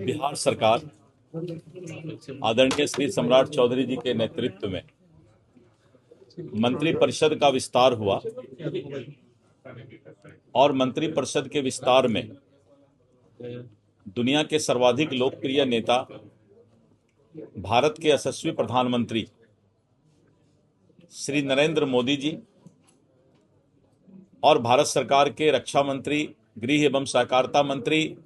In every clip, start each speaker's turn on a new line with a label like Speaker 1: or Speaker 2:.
Speaker 1: बिहार सरकार आदरणीय श्री सम्राट चौधरी जी के नेतृत्व में मंत्रिपरिषद का विस्तार हुआ और मंत्रिपरिषद के विस्तार में दुनिया के सर्वाधिक लोकप्रिय नेता, भारत के यशस्वी प्रधानमंत्री श्री नरेंद्र मोदी जी और भारत सरकार के रक्षा मंत्री, गृह एवं सहकारिता मंत्री,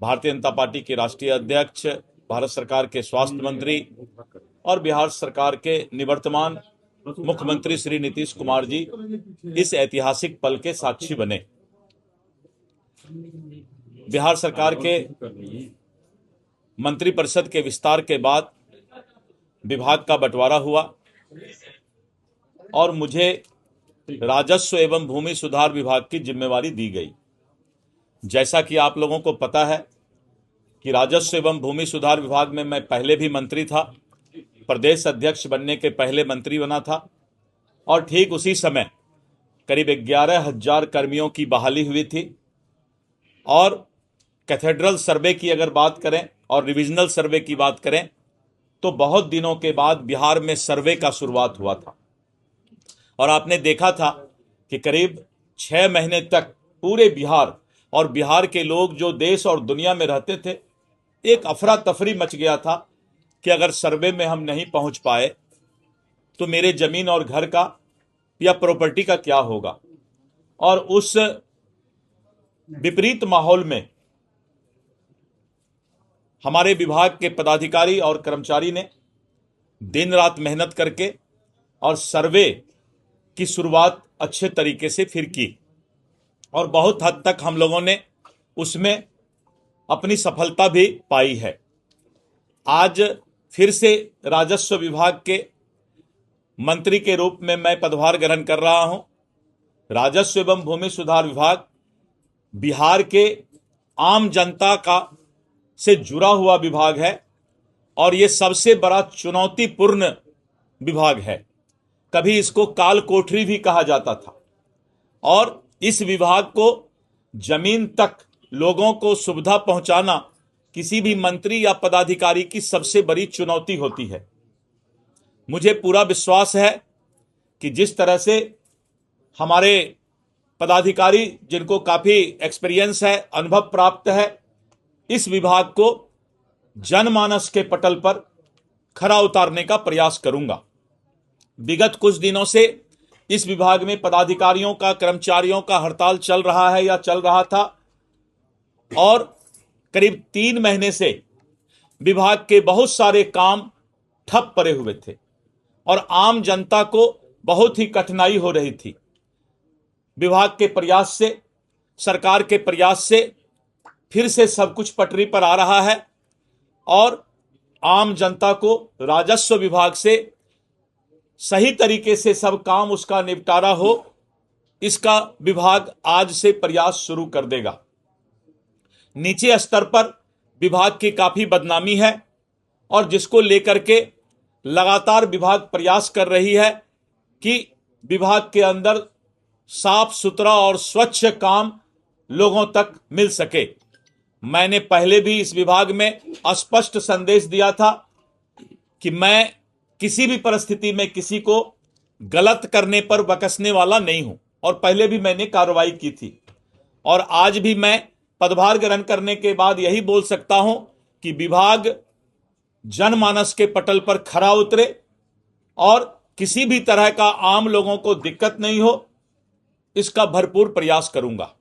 Speaker 1: भारतीय जनता पार्टी के राष्ट्रीय अध्यक्ष, भारत सरकार के स्वास्थ्य मंत्री और बिहार सरकार के निवर्तमान मुख्यमंत्री श्री नीतीश कुमार जी इस ऐतिहासिक पल के साक्षी बने। बिहार सरकार के मंत्रिपरिषद के विस्तार के बाद विभाग का बंटवारा हुआ और मुझे राजस्व एवं भूमि सुधार विभाग की जिम्मेवारी दी गई। जैसा कि आप लोगों को पता है कि राजस्व एवं भूमि सुधार विभाग में मैं पहले भी मंत्री था, प्रदेश अध्यक्ष बनने के पहले मंत्री बना था और ठीक उसी समय करीब 11,000 कर्मियों की बहाली हुई थी। और कैथेड्रल सर्वे की अगर बात करें और रिविजनल सर्वे की बात करें तो बहुत दिनों के बाद बिहार में सर्वे का शुरुआत हुआ था और आपने देखा था कि करीब 6 महीने तक पूरे बिहार और बिहार के लोग जो देश और दुनिया में रहते थे, एक अफरा तफरी मच गया था कि अगर सर्वे में हम नहीं पहुंच पाए तो मेरे जमीन और घर का या प्रॉपर्टी का क्या होगा। और उस विपरीत माहौल में हमारे विभाग के पदाधिकारी और कर्मचारी ने दिन रात मेहनत करके और सर्वे की शुरुआत अच्छे तरीके से फिर की और बहुत हद तक हम लोगों ने उसमें अपनी सफलता भी पाई है। आज फिर से राजस्व विभाग के मंत्री के रूप में मैं पदभार ग्रहण कर रहा हूं। राजस्व एवं भूमि सुधार विभाग बिहार के आम जनता का से जुड़ा हुआ विभाग है और ये सबसे बड़ा चुनौतीपूर्ण विभाग है। कभी इसको काल कोठरी भी कहा जाता था और इस विभाग को जमीन तक लोगों को सुविधा पहुंचाना किसी भी मंत्री या पदाधिकारी की सबसे बड़ी चुनौती होती है। मुझे पूरा विश्वास है कि जिस तरह से हमारे पदाधिकारी, जिनको काफी एक्सपीरियंस है, अनुभव प्राप्त है, इस विभाग को जनमानस के पटल पर खरा उतारने का प्रयास करूंगा। विगत कुछ दिनों से इस विभाग में पदाधिकारियों का, कर्मचारियों का हड़ताल चल रहा है या चल रहा था और करीब 3 महीने से विभाग के बहुत सारे काम ठप पड़े हुए थे और आम जनता को बहुत ही कठिनाई हो रही थी। विभाग के प्रयास से, सरकार के प्रयास से फिर से सब कुछ पटरी पर आ रहा है और आम जनता को राजस्व विभाग से सही तरीके से सब काम उसका निपटारा हो, इसका विभाग आज से प्रयास शुरू कर देगा। नीचे स्तर पर विभाग की काफी बदनामी है और जिसको लेकर के लगातार विभाग प्रयास कर रही है कि विभाग के अंदर साफ सुथरा और स्वच्छ काम लोगों तक मिल सके। मैंने पहले भी इस विभाग में स्पष्ट संदेश दिया था कि मैं किसी भी परिस्थिति में किसी को गलत करने पर बकसने वाला नहीं हूं और पहले भी मैंने कार्रवाई की थी और आज भी मैं पदभार ग्रहण करने के बाद यही बोल सकता हूं कि विभाग जनमानस के पटल पर खरा उतरे और किसी भी तरह का आम लोगों को दिक्कत नहीं हो, इसका भरपूर प्रयास करूंगा।